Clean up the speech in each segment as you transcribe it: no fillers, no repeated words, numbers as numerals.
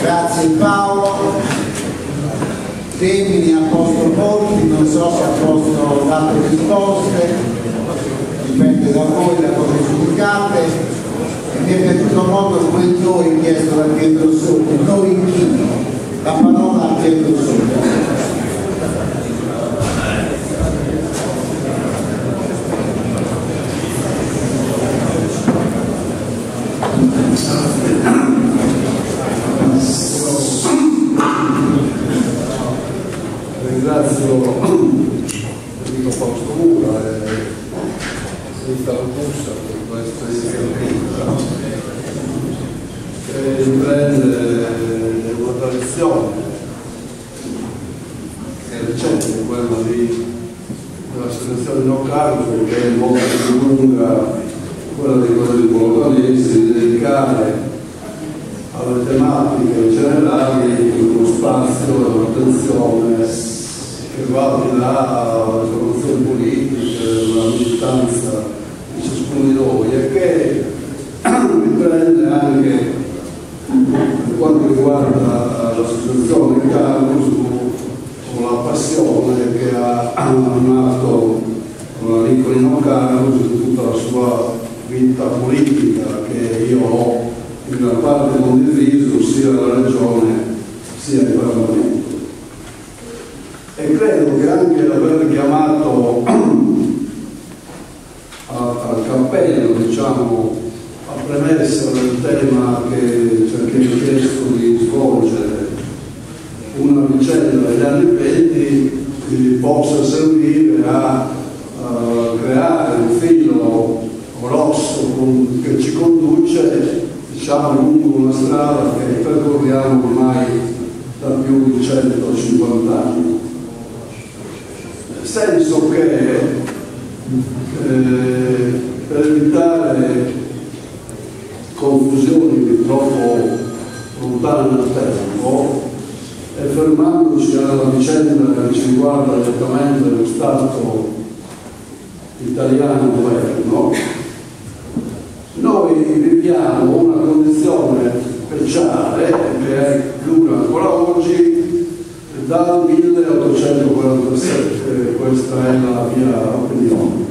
Grazie Paolo. Temi ha posto molti, non so se ha posto altre risposte, dipende da voi, da come giudicate. Mi è venuto modo quel noi chiesto da Pietro Sotto, noi chi? La parola a Pietro Sotto. Ringrazio Enrico Fausto Mura e Rita Lampussa per questa iniziativa che riprende una tradizione che è recente, quella della selezione no causa, che è molto più lunga quella di volontaristi, di dedicare alle tematiche generali uno spazio e un'attenzione che va di là alla formazione politica, alla militanza di ciascuno di noi e che riprende anche per quanto riguarda l'associazione Carus con la passione che ha nato con la Nicolino Carus in tutta la sua vita politica che io ho in gran parte condiviso sia alla Regione sia in Parlamento. E credo che anche l'aver chiamato al cappello, diciamo, a premessa del tema che ci ha chiesto di svolgere una vicenda degli anni 20 possa servire a creare un filo grosso che ci conduce, diciamo, lungo una strada che percorriamo ormai da più di 150 anni. Senso che per evitare confusioni troppo lontane nel tempo e fermandoci alla vicenda che ci riguarda direttamente lo Stato italiano moderno, noi viviamo una condizione speciale che è dura ancora oggi dal 1847, questa è la mia opinione.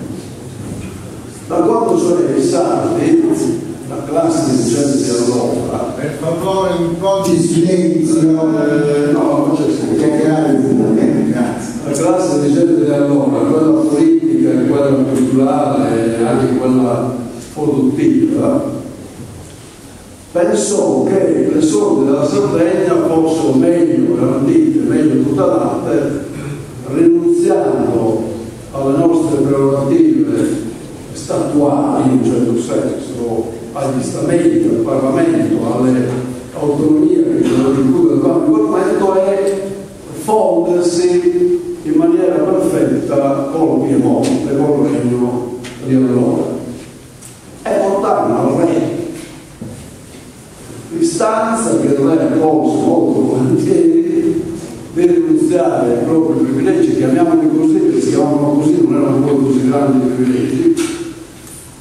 Da quando cioè i sardi, la classe dirigente di allora, per favore un po' di silenzio, no, c'è grazie. La classe dirigente di allora, quella politica, quella culturale e anche quella produttiva, pensò che le sorti della Sardegna fossero meglio garantite, meglio tutelate, rinunziando alle nostre prerogative statuali, in un certo senso, agli stamenti, al Parlamento, alle autonomie che sono incluse nel Parlamento e fondersi in maniera perfetta con il Piemonte, con il regno di allora. E portarono al re l'istanza che il re accolse molto volentieri di rinunziare ai propri privilegi, chiamiamoli così, perché si chiamavano così, non erano poi così grandi privilegi,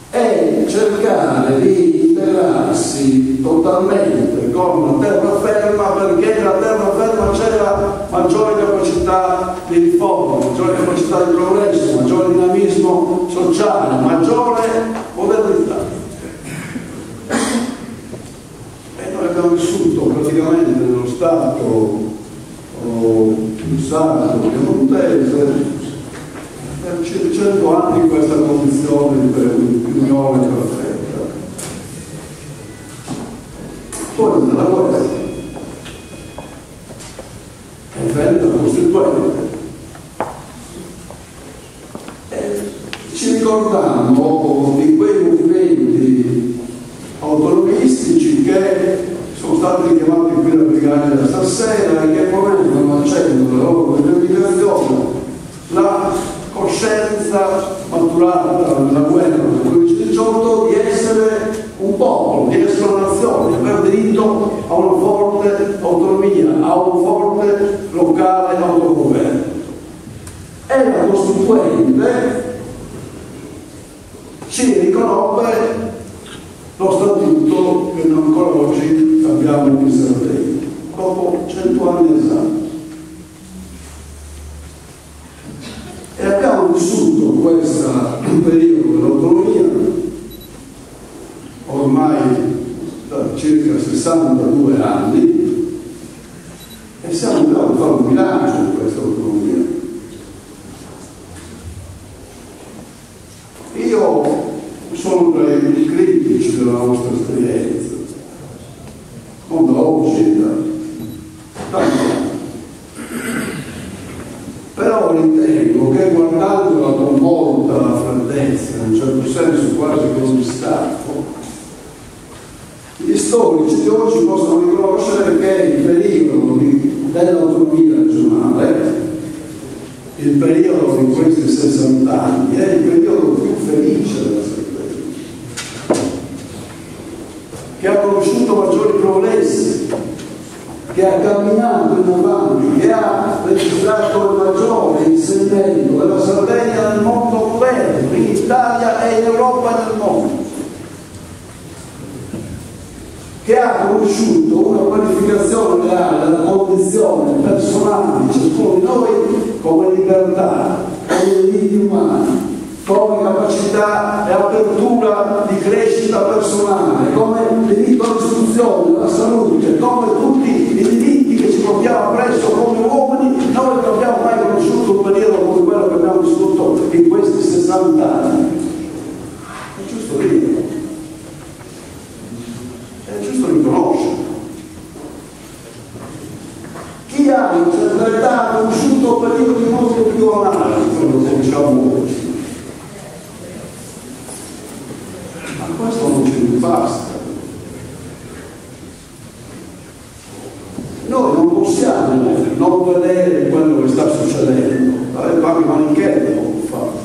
e cercare di integrarsi totalmente con la terraferma, perché nella terraferma c'era maggiore capacità di riforma, maggiore capacità di progresso, maggiore dinamismo sociale, maggiore modernità. Abbiamo vissuto praticamente nello Stato sardo piemontese per circa 100 anni in questa condizione di unione perfetta. Poi nella guerra è venuta la Costituente e ci ricordiamo di quei movimenti autonomistici che sono stati chiamati qui da Brigaglia stasera e che ponevano al centro della loro rivendicazione la coscienza maturata nella guerra del 15-18 di essere un popolo, di essere una nazione, di aver diritto a una forte autonomia, a un forte locale autogoverno. E la Costituente ci riconobbe lo statuto che noi ancora oggi abbiamo in Sardegna. ieri, dopo 100 anni esatti. E abbiamo vissuto questo periodo dell'autonomia ormai da circa 62 anni e siamo in grado di fare un bilancio di questa autonomia. Io sono tra i critici della nostra esperienza, non da oggi, da tanto. Però ritengo che guardandola con molta freddezza, in un certo senso quasi con distacco, gli storici di oggi possono riconoscere che il periodo dell'autonomia regionale, il periodo di questi 60 anni, è il periodo più felice della Sardegna, che ha conosciuto maggiori progressi, che ha camminato in avanti, che ha registrato il maggiore inserimento della Sardegna nel mondo moderno, in Italia e in Europa e nel mondo, che ha conosciuto una qualificazione reale della condizione personale di ciascuno di noi come libertà, come diritti umani, come capacità e apertura di crescita personale, come diritto all'istruzione, alla salute, come tutti i diritti che ci portiamo appresso come uomini. Noi non abbiamo mai conosciuto un periodo come quello che abbiamo vissuto in questi 60 anni. È giusto dirlo, è giusto riconoscerlo. Chi ha in certa età ha conosciuto periodi molto più amari, quello che diciamo oggi. Ma questo non ci basta. Noi non possiamo non vedere quello che sta succedendo. Anche Manichelli non può farlo.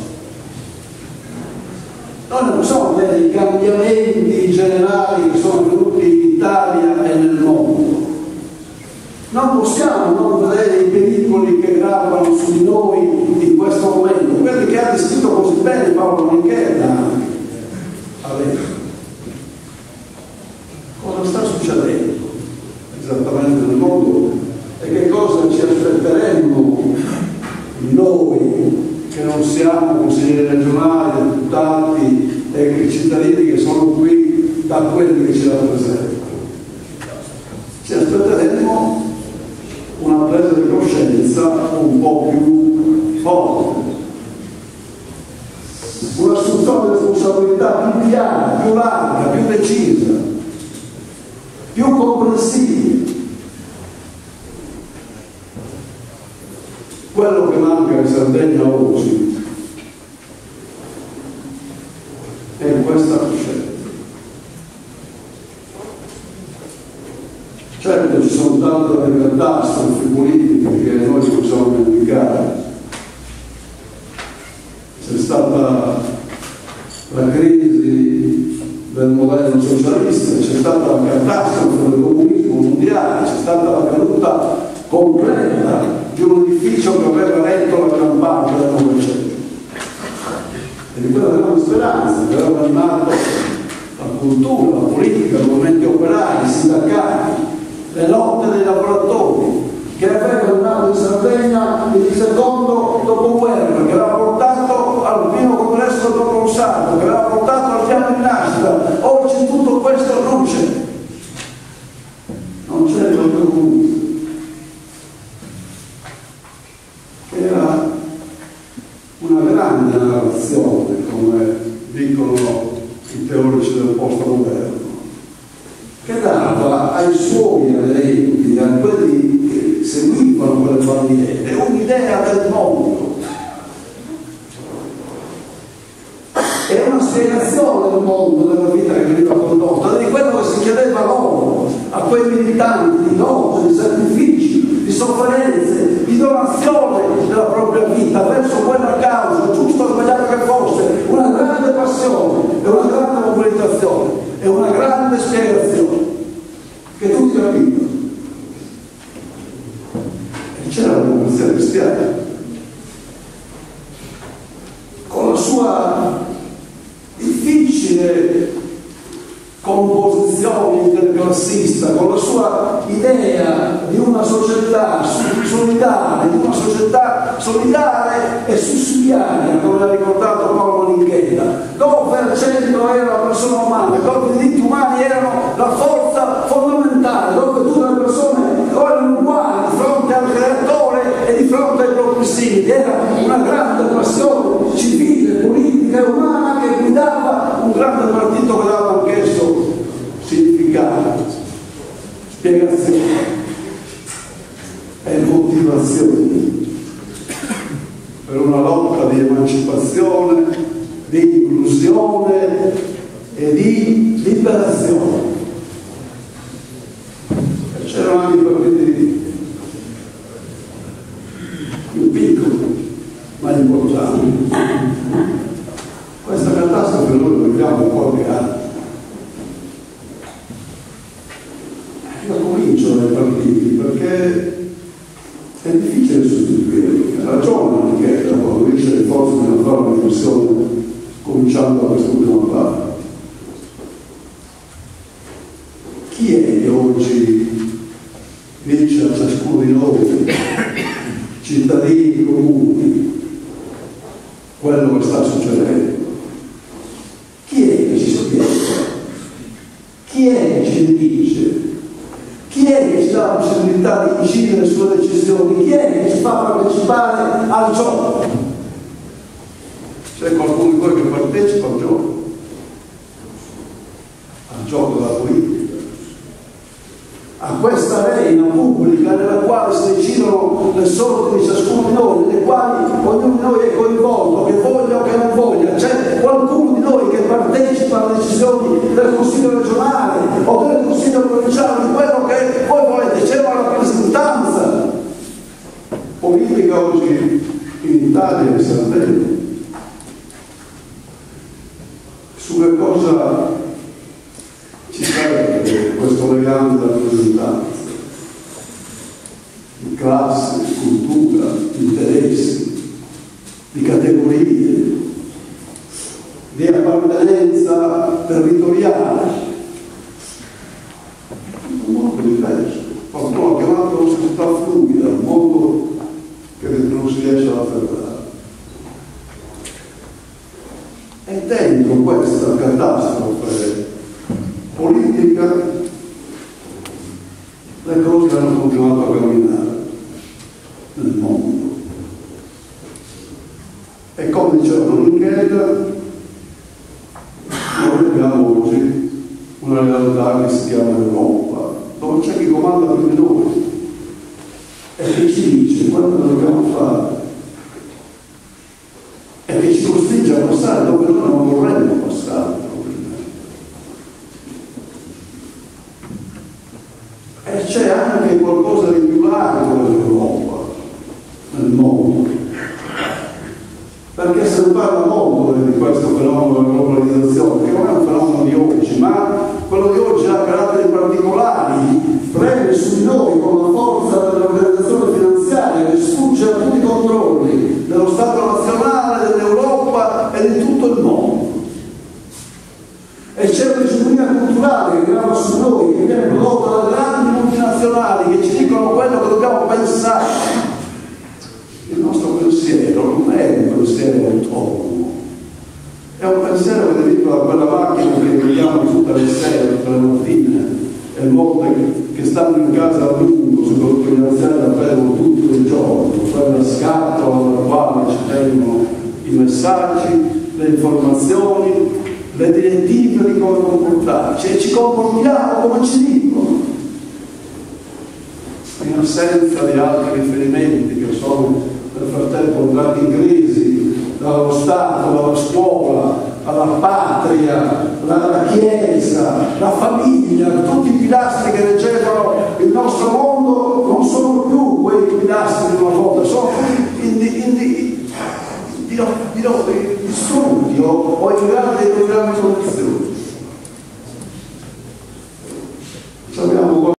Noi non possiamo vedere i cambiamenti generali che sono venuti in Italia e nel mondo. Non possiamo non vedere i pericoli che gravano su di noi in questo momento, quelli che ha descritto così bene Paolo Manichelli anche. Cosa sta succedendo esattamente nel mondo e che cosa ci aspetteremmo noi che non siamo consiglieri regionali, deputati e cittadini che sono qui da quelli che ci rappresentano? Ci aspetteremmo una presa di coscienza un po' più forte, un'assunzione di responsabilità più chiara, più larga, più decisa, più comprensibile. Quello che manca in Sardegna oggi è questa coscienza. Certo ci sono tante delle catastrofi politiche che noi possiamo dimenticare. C'è stata la crisi del modello socialista, c'è stata la catastrofe del comunismo mondiale, c'è stata la caduta completa di un edificio che aveva retto la gran parte del Novecento. E di quella grande speranza che aveva animato la cultura, la politica, i movimenti operai, i sindacati, le lotte dei lavoratori, che aveva nato in Sardegna il secondo dopoguerra, che aveva portato al primo congresso del Consato, che aveva portato al piano di nascita. Oggi tutto questo luce, non c'è il comunismo, che era una grande narrazione, come dicono i teorici del post-moderno, che dava ai suoi aderenti, a quelli che seguivano quelle bandiere, un'idea del mondo e una spiegazione del mondo, della vita che veniva condotta, di quello che si chiedeva loro, a quei militanti di lotte, di sacrifici, di sofferenze, di donazione della propria vita verso quella causa, giusto o sbagliato che fosse, una grande passione e una grande mobilitazione e una grande spiegazione che tutti capivano. E c'era la democrazia cristiana con la sua difficile composizione intergalactica classista, con la sua idea di una società solidale, e sussidiaria, come l'ha ricordato Paolo Maninchetta, dove al centro era la persona umana, dove i diritti umani erano la forza fondamentale, dove tutte le persone erano uguali di fronte al creatore e di fronte ai propri simili. Era una grande passione civile, politica e umana che guidava un grande partito che dava anch'esso significato, spiegazioni e motivazioni per una lotta di emancipazione, di inclusione e di liberazione. E c'erano anche partiti più piccoli ma importanti. Questa catastrofe noi la viviamo in qualche anno. Io comincio dai partiti perché è difficile sostituirli. Ha ragione Maninchetta quando dice che forse bisogna fare una riflessione cominciando da quest'ultima parte. Chi è che oggi dice a ciascuno di noi, cittadini comuni, quello che sta succedendo? Chi è che ci spiega? Chi è che ci dice? Chi è che ci dà la possibilità di incidere sulle decisioni? Chi è che ci fa partecipare al gioco? C'è qualcuno di voi che partecipa al gioco della politica, a questa arena pubblica nella quale si decidono le sorti di ciascuno di noi, nelle quali ognuno di noi è coinvolto, che voglia o che non voglia. C'è qualcuno di noi che partecipa alle decisioni del Consiglio regionale o del Consiglio provinciale, di quello che voi volete. C'è una rappresentanza politica oggi in Italia e in Sardegna. Su che cosa ci serve questo legame di rappresentanza? Di classe, di cultura, di interessi, di categorie, di appartenenza territoriale. Un mondo diverso. Qualcuno ha chiamato la società fluida, un mondo che non si riesce ad afferrare. E dentro questa catastrofe politica le cose hanno continuato a camminare nel mondo. E come diceva Maninchetta, noi abbiamo oggi una realtà che si chiama Europa, dove c'è chi comanda più di noi e che ci dice quello che dobbiamo fare e che ci costringe a passare dove noi non vorremmo passare. E c'è anche qualcosa di più largo dell'Europa nel mondo, perché se ne parla molto di questo fenomeno della globalizzazione, che non è un fenomeno di oggi, ma quello di oggi ha caratteri particolari, prende su di noi con la forza dell'organizzazione finanziaria che sfugge a tutti i controlli dello Stato nazionale, dell'Europa e di tutto il mondo. E c'è un'egemonia culturale che grava su noi, che viene prodotta da grandi multinazionali che ci dicono quello che dobbiamo pensare. Il nostro pensiero non è un pensiero autonomo, è un pensiero che deriva da quella macchina che vediamo tutte le sere, tutte le mattine, e l'uomo che stanno in casa a lungo, soprattutto gli anziani, la vedono tutto il giorno, quella scatola nella quale ci tengono i messaggi, le informazioni, le direttive di come comportarci, e ci comportiamo come ci dicono, in assenza di altri riferimenti che sono nel frattempo entrati in crisi, dallo Stato, dalla scuola, alla patria, la Chiesa, la famiglia, tutti i pilastri che reggevano il nostro mondo non sono più quei pilastri di una volta, sono di studio o in grande condizioni.